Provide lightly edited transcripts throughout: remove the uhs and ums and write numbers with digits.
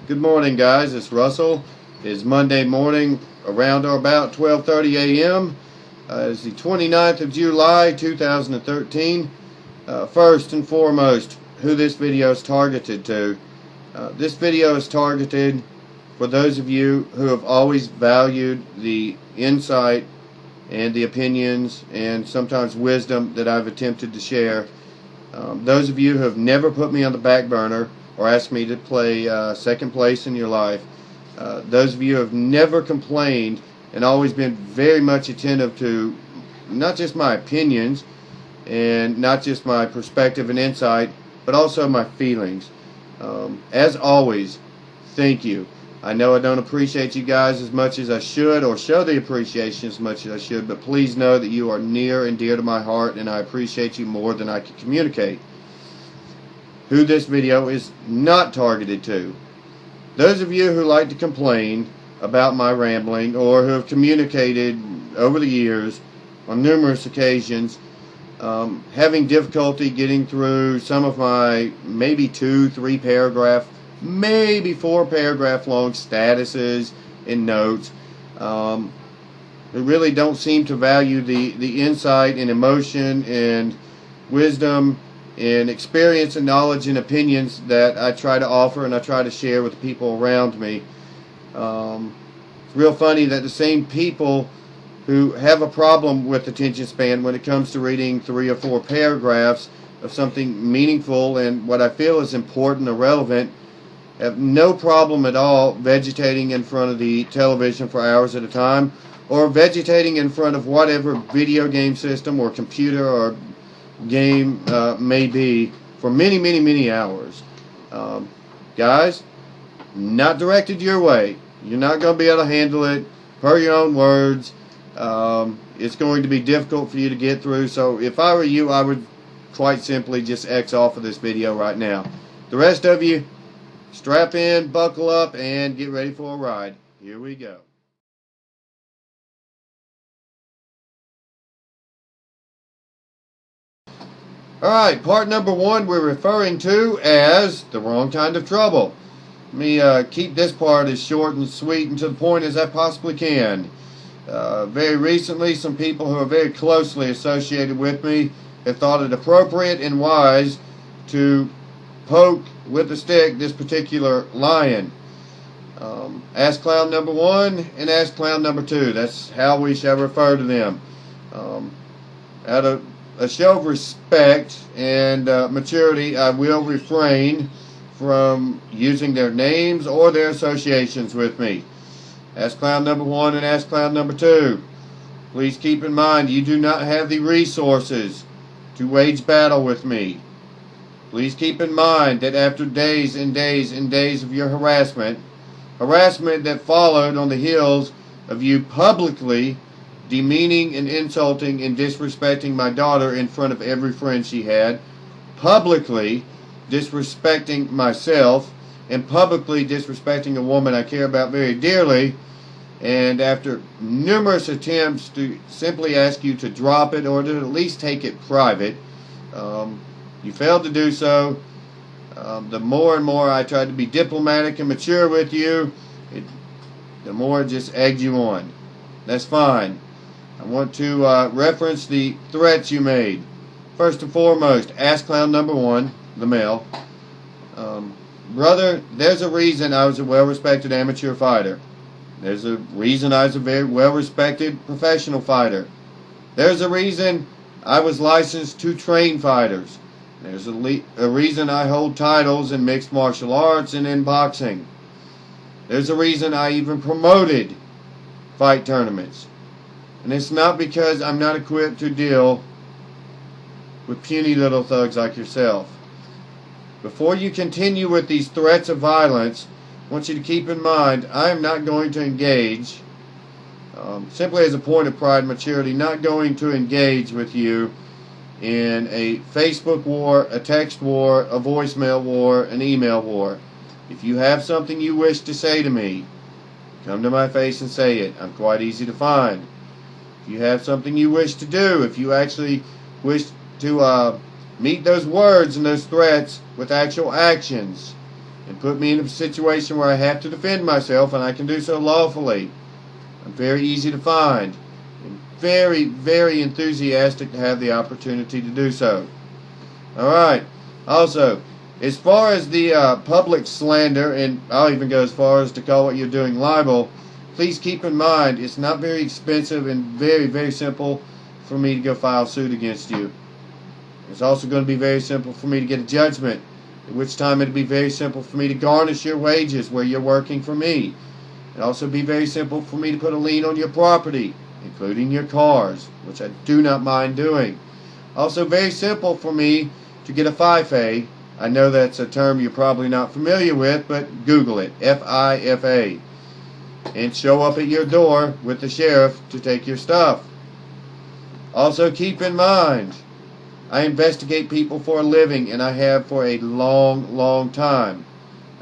Good morning, guys. It's Russell. It's Monday morning around or about 12:30 a.m. It's the 29th of July 2013. First and foremost, who this video is targeted to. This video is targeted for those of you who have always valued the insight and the opinions and sometimes wisdom that I've attempted to share. Those of you who have never put me on the back burner or asked me to play second place in your life. Those of you who have never complained and always been very much attentive to not just my opinions and not just my perspective and insight, but also my feelings. As always, thank you. I know I don't appreciate you guys as much as I should, or show the appreciation as much as I should, but please know that you are near and dear to my heart, and I appreciate you more than I can communicate. Who this video is not targeted to. Those of you who like to complain about my rambling, or who have communicated over the years on numerous occasions, having difficulty getting through some of my maybe 2-3 paragraph, maybe 4 paragraph long statuses and notes, who really don't seem to value the insight and emotion and wisdom and experience and knowledge and opinions that I try to offer and I try to share with the people around me. It's real funny that the same people who have a problem with attention span when it comes to reading 3 or 4 paragraphs of something meaningful and what I feel is important or relevant have no problem at all vegetating in front of the television for hours at a time, or vegetating in front of whatever video game system or computer or game may be for many hours. Guys, not directed your way. You're not going to be able to handle it per your own words. It's going to be difficult for you to get through, so if I were you, I would quite simply just X off of this video right now. The rest of you, strap in, buckle up, and get ready for a ride. Here we go. Alright, part number 1 we're referring to as the wrong kind of trouble. Let me keep this part as short and sweet and to the point as I possibly can. Very recently, some people who are very closely associated with me have thought it appropriate and wise to poke with a stick this particular lion. Ass clown number 1 and ass clown number 2. That's how we shall refer to them. Out of a show of respect and maturity, I will refrain from using their names or their associations with me. Ass clown number 1 and ass clown number 2. Please keep in mind you do not have the resources to wage battle with me. Please keep in mind that after days and days and days of your harassment that followed on the heels of you publicly demeaning and insulting and disrespecting my daughter in front of every friend she had, publicly disrespecting myself, and publicly disrespecting a woman I care about very dearly, and after numerous attempts to simply ask you to drop it or to at least take it private, you failed to do so. The more and more I tried to be diplomatic and mature with you, the more it just egged you on. That's fine. I want to reference the threats you made. First and foremost, ass clown number 1, the male. Brother, there's a reason I was a well-respected amateur fighter. There's a reason I was a very well-respected professional fighter. There's a reason I was licensed to train fighters. There's a reason I hold titles in mixed martial arts and in boxing. There's a reason I even promoted fight tournaments. And it's not because I'm not equipped to deal with puny little thugs like yourself. Before you continue with these threats of violence, I want you to keep in mind I am not going to engage, simply as a point of pride and maturity, not going to engage with you in a Facebook war, a text war, a voicemail war, an email war. If you have something you wish to say to me, come to my face and say it. I'm quite easy to find. If you have something you wish to do, if you actually wish to meet those words and those threats with actual actions, and put me in a situation where I have to defend myself, and I can do so lawfully. I'm very easy to find, and very, very enthusiastic to have the opportunity to do so. Alright, also, as far as the public slander, and I'll even go as far as to call what you're doing libel, please keep in mind it's not very expensive and very, very simple for me to go file suit against you. It's also going to be very simple for me to get a judgment, at which time it'll be very simple for me to garnish your wages where you're working for me. It'll also be very simple for me to put a lien on your property, including your cars, which I do not mind doing. Also very simple for me to get a FIFA. I know that's a term you're probably not familiar with, but Google it, FIFA, and show up at your door with the sheriff to take your stuff. Also keep in mind, I investigate people for a living, and I have for a long, long time.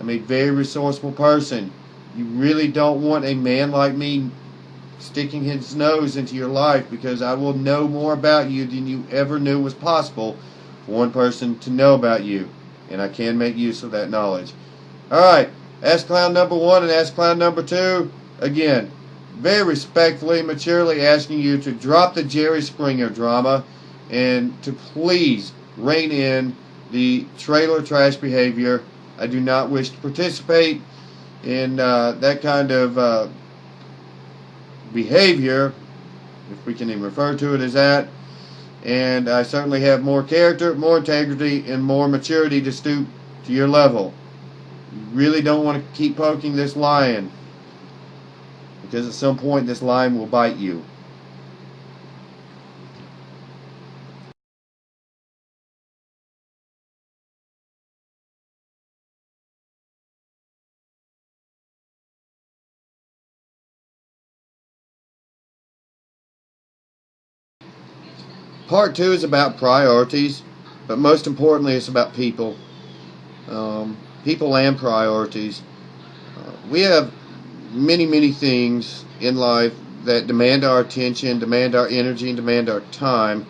I'm a very resourceful person. You really don't want a man like me sticking his nose into your life, because I will know more about you than you ever knew was possible for one person to know about you, and I can make use of that knowledge. Alright, Ask Clown number 1 and Ask Clown number 2, again, very respectfully, maturely asking you to drop the Jerry Springer drama and to please rein in the trailer trash behavior. I do not wish to participate in that kind of behavior, if we can even refer to it as that, and I certainly have more character, more integrity, and more maturity to stoop to your level. You really don't want to keep poking this lion, because at some point this lion will bite you. Part 2 is about priorities, but most importantly it's about people. People and priorities. We have many, many things in life that demand our attention, demand our energy, and demand our time.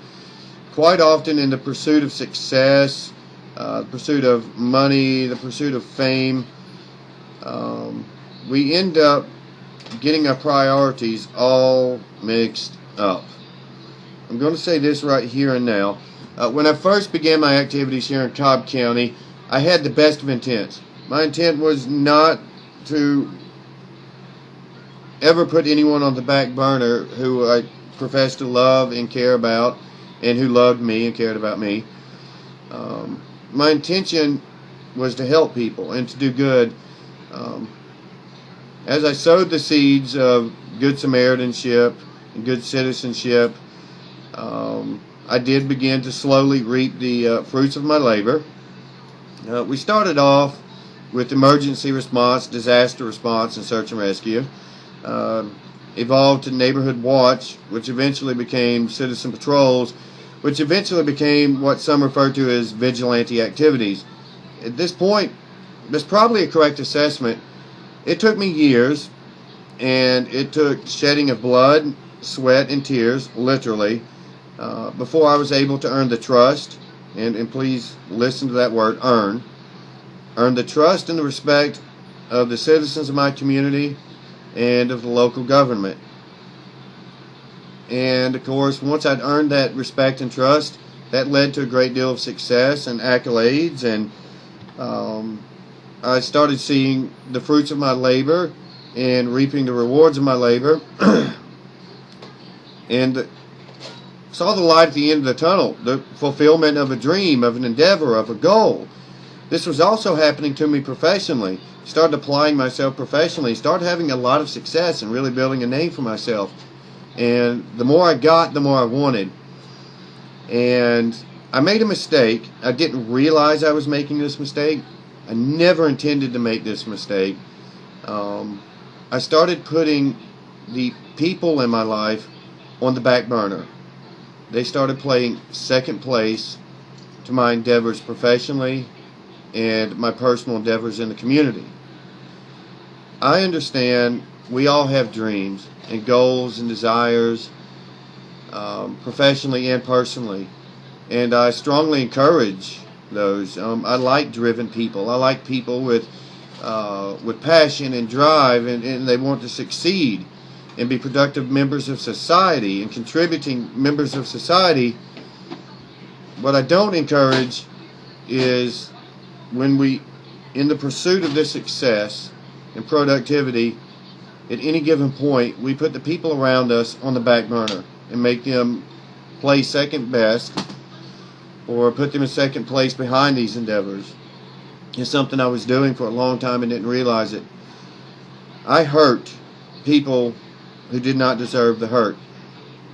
Quite often in the pursuit of success, the pursuit of money, the pursuit of fame, we end up getting our priorities all mixed up. I'm going to say this right here and now. When I first began my activities here in Cobb County, I had the best of intents. My intent was not to ever put anyone on the back burner who I professed to love and care about, and who loved me and cared about me. My intention was to help people and to do good. As I sowed the seeds of good Samaritanship and good citizenship, I did begin to slowly reap the fruits of my labor. We started off with emergency response, disaster response, and search and rescue. Evolved to neighborhood watch, which eventually became citizen patrols, which eventually became what some refer to as vigilante activities. At this point, that's probably a correct assessment. It took me years, and it took shedding of blood, sweat, and tears, literally, before I was able to earn the trust, and please listen to that word, earn the trust and the respect of the citizens of my community and of the local government. And of course, once I'd earned that respect and trust, that led to a great deal of success and accolades, and I started seeing the fruits of my labor and reaping the rewards of my labor and saw the light at the end of the tunnel, the fulfillment of a dream, of an endeavor, of a goal. This was also happening to me professionally. Started applying myself professionally, started having a lot of success and really building a name for myself. And the more I got, the more I wanted. And I made a mistake. I didn't realize I was making this mistake. I never intended to make this mistake. I started putting the people in my life on the back burner. They started playing second place to my endeavors professionally and my personal endeavors in the community. I understand we all have dreams and goals and desires, professionally and personally, and I strongly encourage those. I like driven people. I like people with with passion and drive, and they want to succeed and be productive members of society and contributing members of society. What I don't encourage is when we, in the pursuit of this success and productivity, at any given point, we put the people around us on the back burner and make them play second best or put them in second place behind these endeavors. It's something I was doing for a long time and didn't realize it. I hurt people who did not deserve the hurt.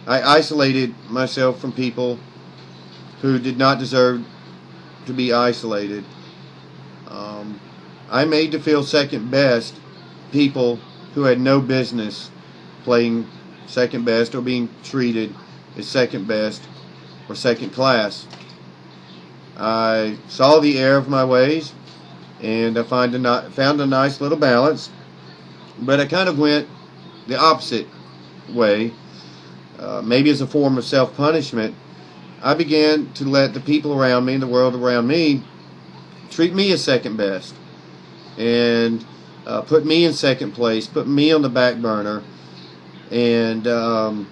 I isolated myself from people who did not deserve to be isolated. I made to feel second best people who had no business playing second best or being treated as second best or second class. I saw the error of my ways, and I found a nice little balance, but I kind of went the opposite way, maybe as a form of self-punishment. I began to let the people around me, the world around me, treat me as second best, and put me in second place, put me on the back burner, and again,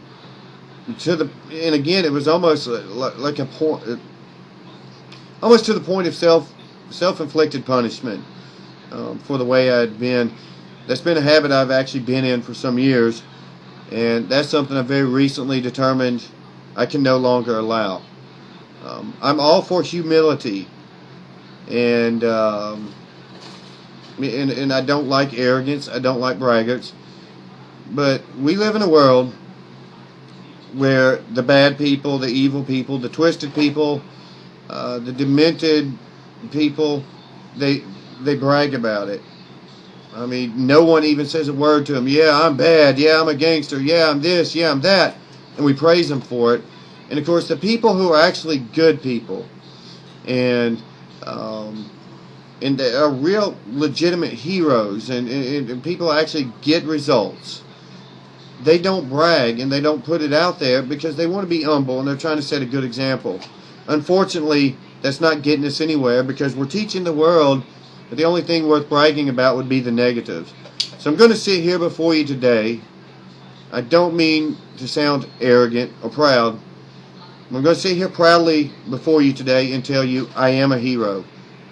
it was almost like a point, almost to the point of self-inflicted punishment for the way I'd been. That's been a habit I've actually been in for some years, and that's something I very recently determined I can no longer allow. I'm all for humility, and I don't like arrogance. I don't like braggarts. But we live in a world where the bad people, the evil people, the twisted people, the demented people, they brag about it. I mean, no one even says a word to them. Yeah, I'm bad. Yeah, I'm a gangster. Yeah, I'm this. Yeah, I'm that. And we praise them for it. And of course, the people who are actually good people and they are real legitimate heroes and people actually get results, they don't brag and they don't put it out there because they want to be humble and they're trying to set a good example. Unfortunately, that's not getting us anywhere because we're teaching the world that the only thing worth bragging about would be the negatives. So I'm going to sit here before you today. I don't mean to sound arrogant or proud. I'm going to sit here proudly before you today and tell you I am a hero.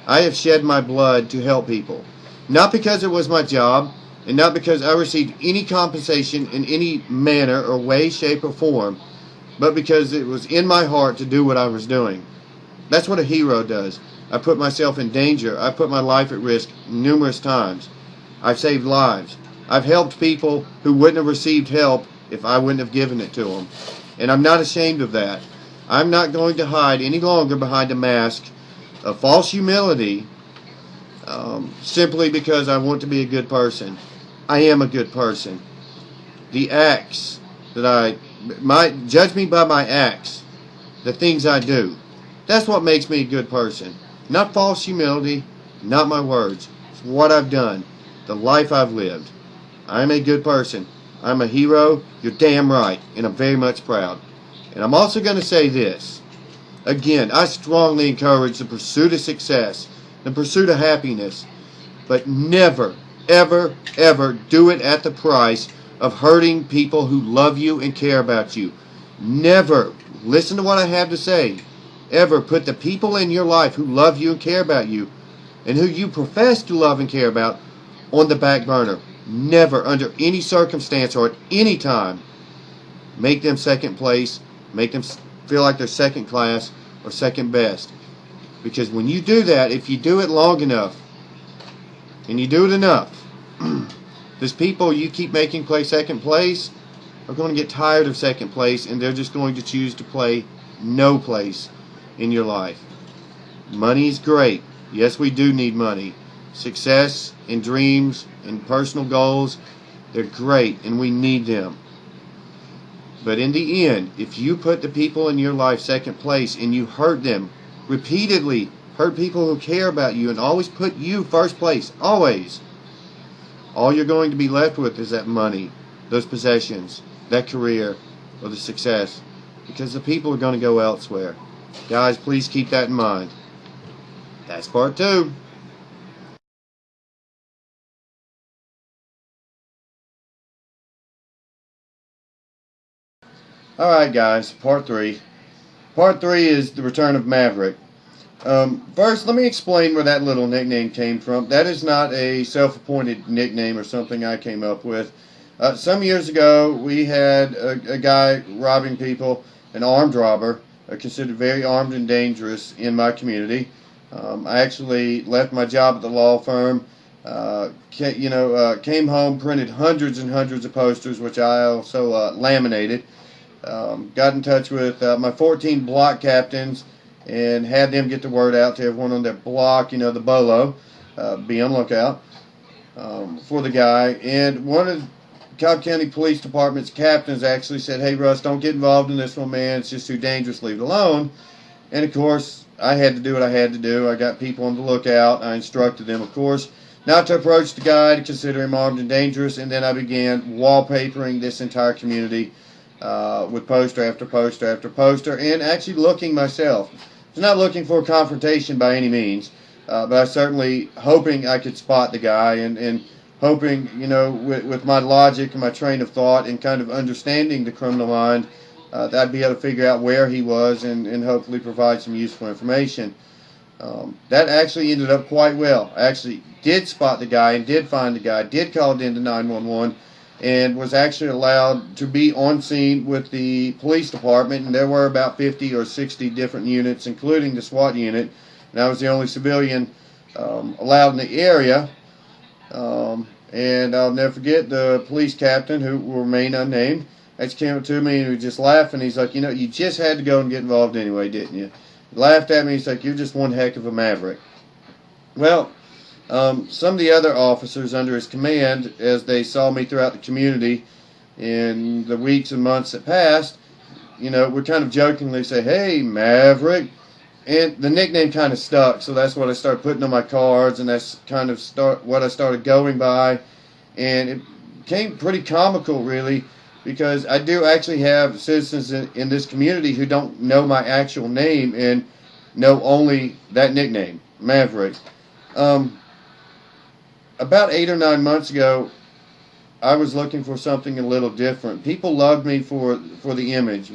I have shed my blood to help people. Not because it was my job, and not because I received any compensation in any manner or way, shape, or form, but because it was in my heart to do what I was doing. That's what a hero does. I put myself in danger. I put my life at risk numerous times. I've saved lives. I've helped people who wouldn't have received help if I wouldn't have given it to them. And I'm not ashamed of that. I'm not going to hide any longer behind a mask of false humility simply because I want to be a good person. I am a good person. The acts that judge me by my acts, the things I do. That's what makes me a good person. Not false humility, not my words. It's what I've done, the life I've lived. I'm a good person. I'm a hero. You're damn right, and I'm very much proud. And I'm also going to say this. Again, I strongly encourage the pursuit of success, the pursuit of happiness, but never, ever, ever do it at the price of hurting people who love you and care about you. Never, listen to what I have to say, ever put the people in your life who love you and care about you and who you profess to love and care about on the back burner. Never, under any circumstance or at any time, make them second place, make them feel like they're second class or second best. Because when you do that, if you do it long enough, and you do it enough, those people you keep making play second place are going to get tired of second place, and they're just going to choose to play no place in your life. Money is great. Yes, we do need money. Success and dreams and personal goals, they're great, and we need them. But in the end, if you put the people in your life second place and you hurt them repeatedly, hurt people who care about you and always put you first place, always, all you're going to be left with is that money, those possessions, that career, or the success, because the people are going to go elsewhere. Guys, please keep that in mind. That's part 2. Alright guys, part 3. Part 3 is the return of Maverick. First, let me explain where that little nickname came from. That is not a self-appointed nickname or something I came up with. Some years ago, we had a guy robbing people, an armed robber, considered very armed and dangerous in my community. I actually left my job at the law firm, came home, printed hundreds and hundreds of posters, which I also laminated. Got in touch with my 14 block captains and had them get the word out to everyone on their block, the BOLO, be on lookout for the guy. And one of the Cobb County Police Department's captains actually said, "Hey Russ, don't get involved in this one, man. It's just too dangerous. Leave it alone." And of course, I had to do what I had to do. I got people on the lookout. I instructed them, of course, not to approach the guy, to consider him armed and dangerous. And then I began wallpapering this entire community with poster after poster after poster, and actually looking myself. I was not looking for a confrontation by any means, but I was certainly hoping I could spot the guy, and hoping, with my logic and my train of thought and kind of understanding the criminal mind, that I'd be able to figure out where he was and hopefully provide some useful information. That actually ended up quite well. I actually did spot the guy and did find the guy, did call it into 911, and was actually allowed to be on scene with the police department. And there were about 50 or 60 different units, including the SWAT unit, and I was the only civilian allowed in the area. And I'll never forget the police captain, who will remain unnamed, actually came up to me and was just laughing. He's like, "You just had to go and get involved anyway, didn't you?" He laughed at me. He's like, "You're just one heck of a maverick." Well, some of the other officers under his command, as they saw me throughout the community in the weeks and months that passed, would kind of jokingly say, "Hey, Maverick." And the nickname kind of stuck, so that's what I started putting on my cards, and that's kind of what I started going by. And it became pretty comical, really, because I do actually have citizens in this community who don't know my actual name and know only that nickname, Maverick. About 8 or 9 months ago, I was looking for something a little different. People loved me for the image.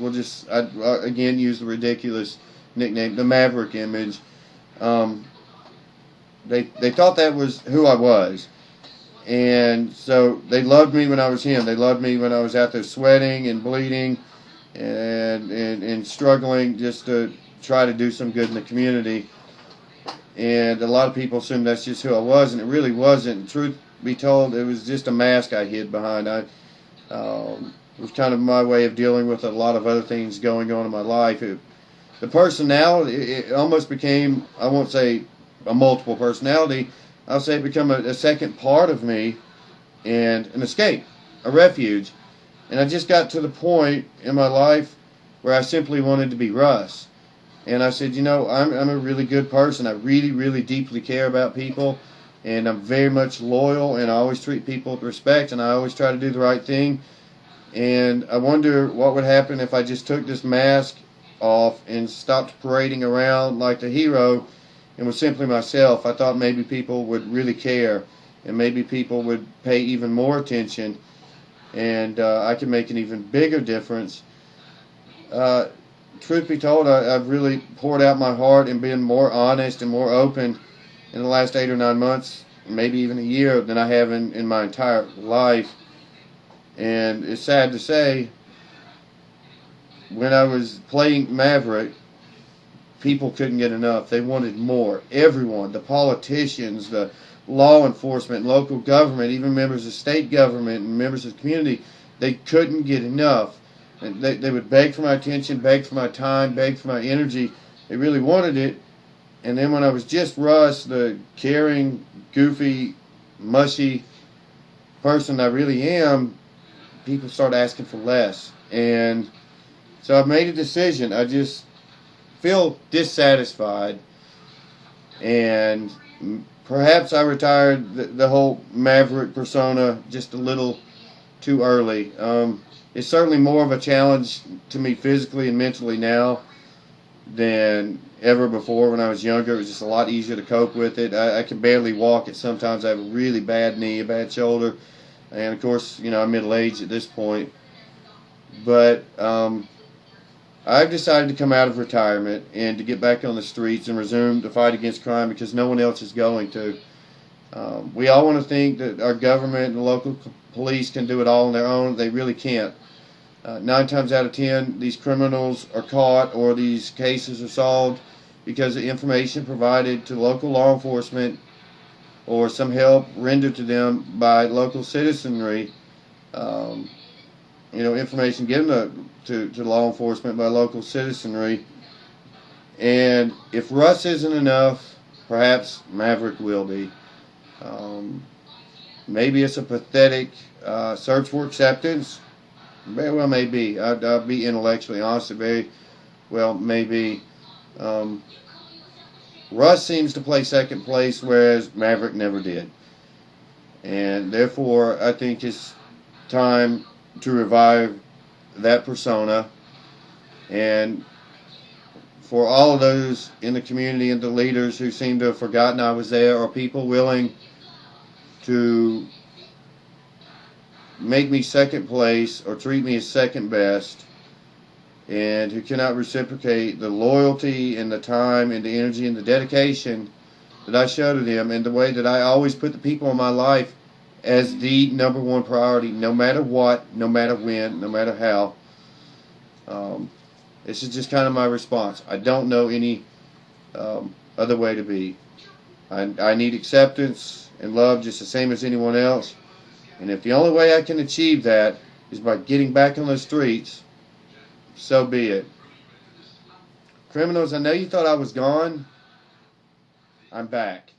I again use the ridiculous nickname, the Maverick image. They thought that was who I was, and so they loved me when I was him. They loved me when I was out there sweating and bleeding and struggling just to try to do some good in the community. And a lot of people assumed that's just who I was, and it really wasn't. Truth be told, it was just a mask I hid behind. It was kind of my way of dealing with a lot of other things going on in my life. The personality, it almost became, I won't say a multiple personality, I'll say it became a second part of me, and an escape, a refuge. And I just got to the point in my life where I simply wanted to be Russ. And I said, I'm a really good person. I really, really deeply care about people, and I'm very much loyal, and I always treat people with respect, and I always try to do the right thing. And I wonder what would happen if I just took this mask off and stopped parading around like the hero and was simply myself. I thought maybe people would really care, and maybe people would pay even more attention, and I could make an even bigger difference. Truth be told, I've really poured out my heart and been more honest and more open in the last 8 or 9 months, maybe even a year, than I have in my entire life. And it's sad to say, when I was playing Maverick, people couldn't get enough. They wanted more. Everyone, the politicians, the law enforcement, local government, even members of state government and members of the community, they couldn't get enough. And they would beg for my attention, beg for my time, beg for my energy. They really wanted it. And then when I was just Russ, the caring, goofy, mushy person I really am, people started asking for less. And so I've made a decision. I just feel dissatisfied. And perhaps I retired the whole Maverick persona just a little too early. It's certainly more of a challenge to me physically and mentally now than ever before. When I was younger, it was just a lot easier to cope with it. I can barely walk it. Sometimes I have a really bad knee, a bad shoulder, and of course, I'm middle-aged at this point. But I've decided to come out of retirement and to get back on the streets and resume the fight against crime because no one else is going to. We all want to think that our government and the local police can do it all on their own. They really can't. 9 times out of 10, these criminals are caught or these cases are solved because of information provided to local law enforcement or some help rendered to them by local citizenry. Information given to law enforcement by local citizenry. And if Russ isn't enough, perhaps Maverick will be. Maybe it's a pathetic search for acceptance. Very well may be. I'll be intellectually honest. It very well may be. Russ seems to play second place, whereas Maverick never did. And therefore, I think it's time to revive that persona. And for all of those in the community and the leaders who seem to have forgotten I was there, or people willing to make me second place or treat me as second best, and who cannot reciprocate the loyalty and the time and the energy and the dedication that I show to them, and the way that I always put the people in my life as the number one priority, no matter what, no matter when, no matter how. This is just kind of my response. I don't know any other way to be. I need acceptance and love just the same as anyone else. And if the only way I can achieve that is by getting back on the streets, so be it. Criminals, I know you thought I was gone. I'm back.